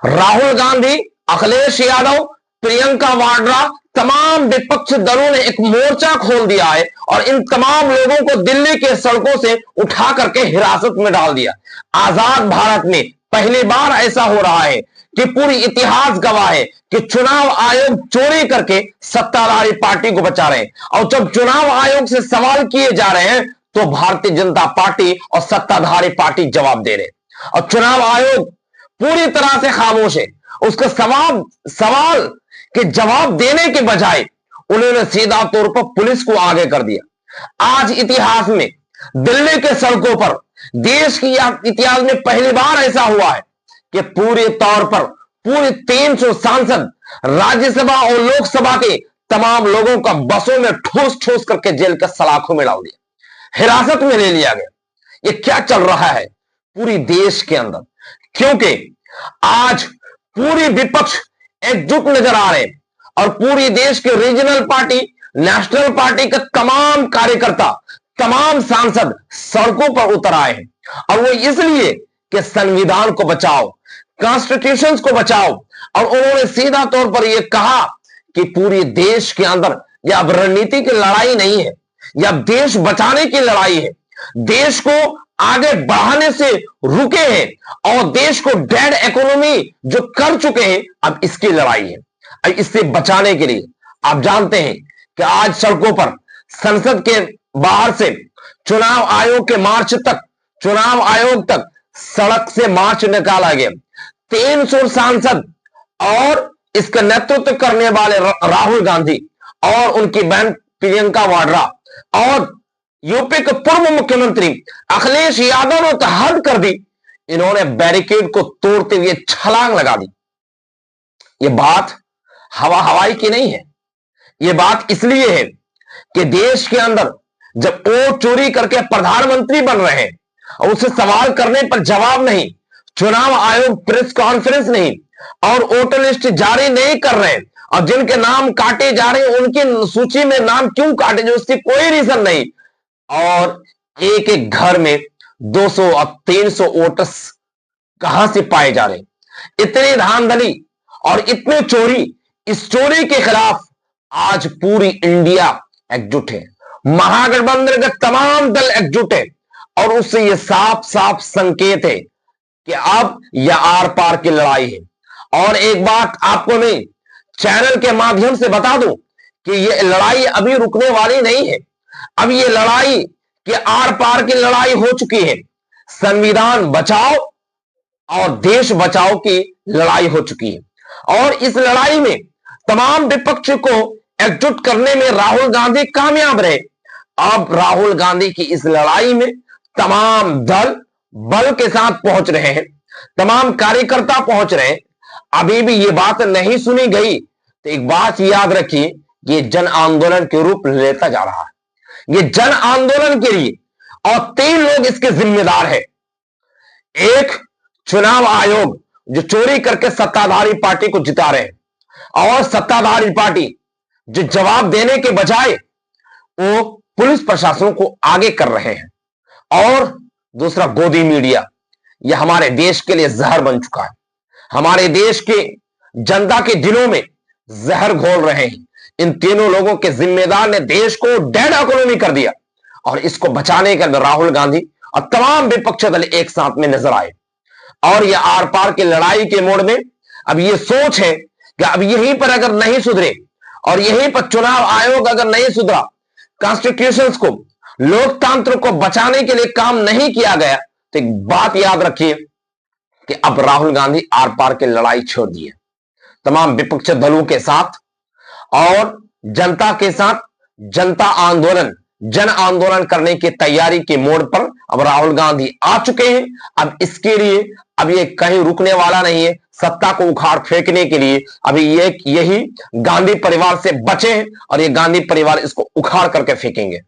राहुल गांधी, अखिलेश यादव, प्रियंका वाड्रा, तमाम विपक्ष दलों ने एक मोर्चा खोल दिया है और इन तमाम लोगों को दिल्ली के सड़कों से उठा करके हिरासत में डाल दिया। आजाद भारत में पहली बार ऐसा हो रहा है कि पूरी इतिहास गवाह है कि चुनाव आयोग चोरी करके सत्ताधारी पार्टी को बचा रहे हैं, और जब चुनाव आयोग से सवाल किए जा रहे हैं तो भारतीय जनता पार्टी और सत्ताधारी पार्टी जवाब दे रहे हैं और चुनाव आयोग पूरी तरह से खामोश है। उसका सवाल के जवाब देने के बजाय उन्होंने सीधा तौर पर पुलिस को आगे कर दिया। आज इतिहास में दिल्ली के सड़कों पर देश की इतिहास में पहली बार ऐसा हुआ है कि पूरे तौर पर पूरे 300 सांसद, राज्यसभा और लोकसभा के तमाम लोगों का बसों में ठोस ठोस करके जेल के सलाखों में डाल दिया, हिरासत में ले लिया गया। ये क्या चल रहा है पूरी देश के अंदर? क्योंकि आज पूरी विपक्ष एकजुट नजर आ रहे हैं और पूरी देश के रीजनल पार्टी, नेशनल पार्टी के तमाम कार्यकर्ता, तमाम सांसद सड़कों पर उतर आए हैं और वो इसलिए कि संविधान को बचाओ, कॉन्स्टिट्यूशन को बचाओ। और उन्होंने सीधा तौर पर यह कहा कि पूरे देश के अंदर यह अब रणनीति की लड़ाई नहीं है, यह अब देश बचाने की लड़ाई है। देश को आगे बढ़ाने से रुके हैं और देश को डेड इकोनॉमी जो कर चुके हैं अब इसकी लड़ाई है। इससे बचाने के लिए आप जानते हैं कि आज सड़कों पर संसद के बाहर से चुनाव आयोग के मार्च तक, चुनाव आयोग तक सड़क से मार्च निकाला गया। 300 सांसद और इसका नेतृत्व करने वाले राहुल गांधी और उनकी बहन प्रियंका वाड्रा और यूपी के पूर्व मुख्यमंत्री अखिलेश यादव ने तो हद कर दी। इन्होंने बैरिकेड को तोड़ते हुए छलांग लगा दी। यह बात हवाई की नहीं है, यह बात इसलिए है कि देश के अंदर जब वोट चोरी करके प्रधानमंत्री बन रहे हैं और उसे सवाल करने पर जवाब नहीं, चुनाव आयोग प्रेस कॉन्फ्रेंस नहीं और वोटर लिस्ट जारी नहीं कर रहे हैं और जिनके नाम काटे जा रहे हैं उनकी सूची में नाम क्यों काटे, जो उसकी कोई रीजन नहीं, और एक एक घर में 200 और 300 वोटर्स कहां से पाए जा रहे हैं? इतनी धांधली और इतने चोरी, इस चोरी के खिलाफ आज पूरी इंडिया एकजुट है, महागठबंधन के तमाम दल एकजुट है और उससे यह साफ साफ संकेत है कि अब यह आर पार की लड़ाई है। और एक बात आपको मैं चैनल के माध्यम से बता दूं कि यह लड़ाई अभी रुकने वाली नहीं है। अब ये लड़ाई के आर पार की लड़ाई हो चुकी है। संविधान बचाओ और देश बचाओ की लड़ाई हो चुकी है और इस लड़ाई में तमाम विपक्ष को एकजुट करने में राहुल गांधी कामयाब रहे। अब राहुल गांधी की इस लड़ाई में तमाम दल बल के साथ पहुंच रहे हैं, तमाम कार्यकर्ता पहुंच रहे हैं। अभी भी ये बात नहीं सुनी गई तो एक बात याद रखिए, ये जन आंदोलन के रूप लेता जा रहा है। ये जन आंदोलन के लिए और 3 लोग इसके जिम्मेदार हैं। एक, चुनाव आयोग जो चोरी करके सत्ताधारी पार्टी को जिता रहे हैं और सत्ताधारी पार्टी जो जवाब देने के बजाय वो पुलिस प्रशासन को आगे कर रहे हैं। और दूसरा, गोदी मीडिया, यह हमारे देश के लिए जहर बन चुका है, हमारे देश के जनता के दिलों में जहर घोल रहे हैं। इन तीनों लोगों के जिम्मेदार ने देश को डेड इकोनॉमी कर दिया और इसको बचाने के लिए राहुल गांधी और तमाम विपक्षी दल एक साथ में नजर आए और यह आर पार की लड़ाई के मोड़ में अब यह सोच है कि अब यहीं पर अगर नहीं सुधरे और यहीं पर चुनाव आयोग अगर नहीं सुधरा, कॉन्स्टिट्यूशन को, लोकतंत्र को बचाने के लिए काम नहीं किया गया, तो एक बात याद रखिए कि अब राहुल गांधी आर पार की लड़ाई छोड़ दी है। तमाम विपक्षी दलों के साथ और जनता के साथ जनता आंदोलन, जन आंदोलन करने की तैयारी के मोड़ पर अब राहुल गांधी आ चुके हैं। अब इसके लिए अब ये कहीं रुकने वाला नहीं है। सत्ता को उखाड़ फेंकने के लिए अभी यही गांधी परिवार से बचे हैं और ये गांधी परिवार इसको उखाड़ करके फेंकेंगे।